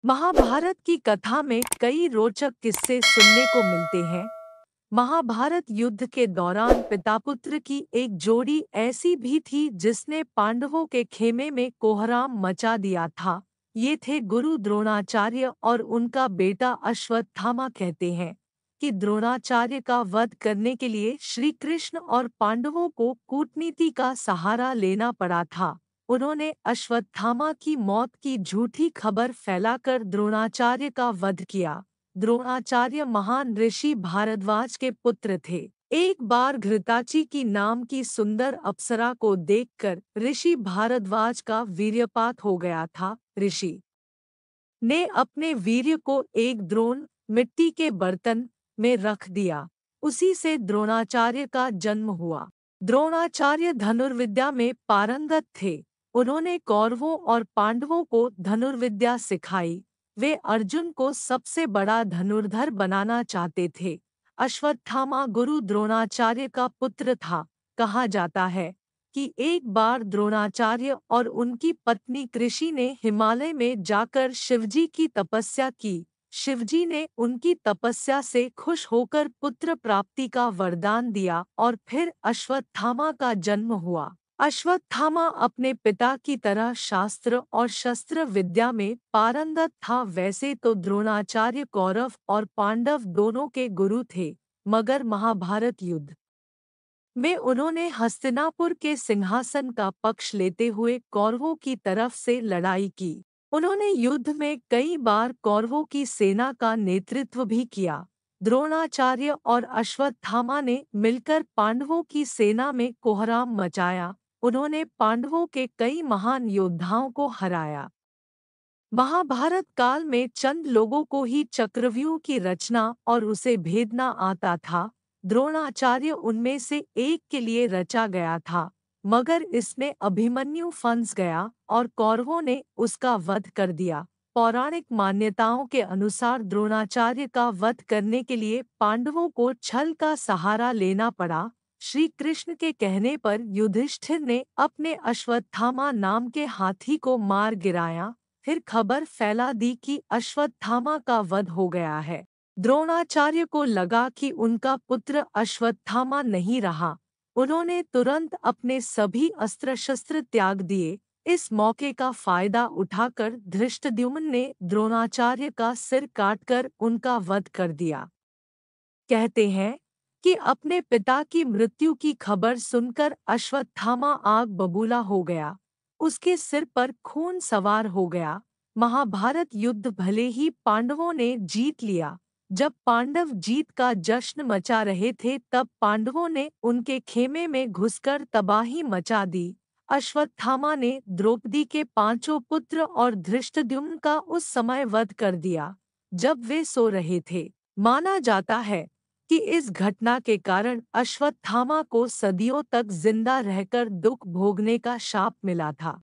महाभारत की कथा में कई रोचक किस्से सुनने को मिलते हैं। महाभारत युद्ध के दौरान पिता पुत्र की एक जोड़ी ऐसी भी थी जिसने पांडवों के खेमे में कोहराम मचा दिया था। ये थे गुरु द्रोणाचार्य और उनका बेटा अश्वत्थामा। कहते हैं कि द्रोणाचार्य का वध करने के लिए श्री कृष्ण और पांडवों को कूटनीति का सहारा लेना पड़ा था। उन्होंने अश्वत्थामा की मौत की झूठी खबर फैलाकर द्रोणाचार्य का वध किया। द्रोणाचार्य महान ऋषि भारद्वाज के पुत्र थे। एक बार घृताची की नाम की सुंदर अप्सरा को देखकर ऋषि भारद्वाज का वीर्यपात हो गया था। ऋषि ने अपने वीर्य को एक द्रोण मिट्टी के बर्तन में रख दिया। उसी से द्रोणाचार्य का जन्म हुआ। द्रोणाचार्य धनुर्विद्या में पारंगत थे। उन्होंने कौरवों और पांडवों को धनुर्विद्या सिखाई। वे अर्जुन को सबसे बड़ा धनुर्धर बनाना चाहते थे। अश्वत्थामा गुरु द्रोणाचार्य का पुत्र था। कहा जाता है कि एक बार द्रोणाचार्य और उनकी पत्नी कृषि ने हिमालय में जाकर शिवजी की तपस्या की। शिवजी ने उनकी तपस्या से खुश होकर पुत्र प्राप्ति का वरदान दिया और फिर अश्वत्थामा का जन्म हुआ। अश्वत्थामा अपने पिता की तरह शास्त्र और शस्त्र विद्या में पारंगत था। वैसे तो द्रोणाचार्य कौरव और पांडव दोनों के गुरु थे, मगर महाभारत युद्ध में उन्होंने हस्तिनापुर के सिंहासन का पक्ष लेते हुए कौरवों की तरफ से लड़ाई की। उन्होंने युद्ध में कई बार कौरवों की सेना का नेतृत्व भी किया। द्रोणाचार्य और अश्वत्थामा ने मिलकर पांडवों की सेना में कोहराम मचाया। उन्होंने पांडवों के कई महान योद्धाओं को हराया। महाभारत काल में चंद लोगों को ही चक्रव्यूह की रचना और उसे भेदना आता था। द्रोणाचार्य उनमें से एक के लिए रचा गया था, मगर इसमें अभिमन्यु फंस गया और कौरवों ने उसका वध कर दिया। पौराणिक मान्यताओं के अनुसार द्रोणाचार्य का वध करने के लिए पांडवों को छल का सहारा लेना पड़ा। श्री कृष्ण के कहने पर युधिष्ठिर ने अपने अश्वत्थामा नाम के हाथी को मार गिराया। फिर खबर फैला दी कि अश्वत्थामा का वध हो गया है। द्रोणाचार्य को लगा कि उनका पुत्र अश्वत्थामा नहीं रहा। उन्होंने तुरंत अपने सभी अस्त्र शस्त्र त्याग दिए। इस मौके का फायदा उठाकर धृष्टद्युम्न ने द्रोणाचार्य का सिर काटकर उनका वध कर दिया। कहते हैं कि अपने पिता की मृत्यु की खबर सुनकर अश्वत्थामा आग बबूला हो गया। उसके सिर पर खून सवार हो गया। महाभारत युद्ध भले ही पांडवों ने जीत लिया। जब पांडव जीत का जश्न मचा रहे थे तब पांडवों ने उनके खेमे में घुसकर तबाही मचा दी। अश्वत्थामा ने द्रौपदी के 5 पुत्र और धृष्टद्युम्न का उस समय वध कर दिया जब वे सो रहे थे। माना जाता है कि इस घटना के कारण अश्वत्थामा को सदियों तक जिंदा रहकर दुख भोगने का शाप मिला था।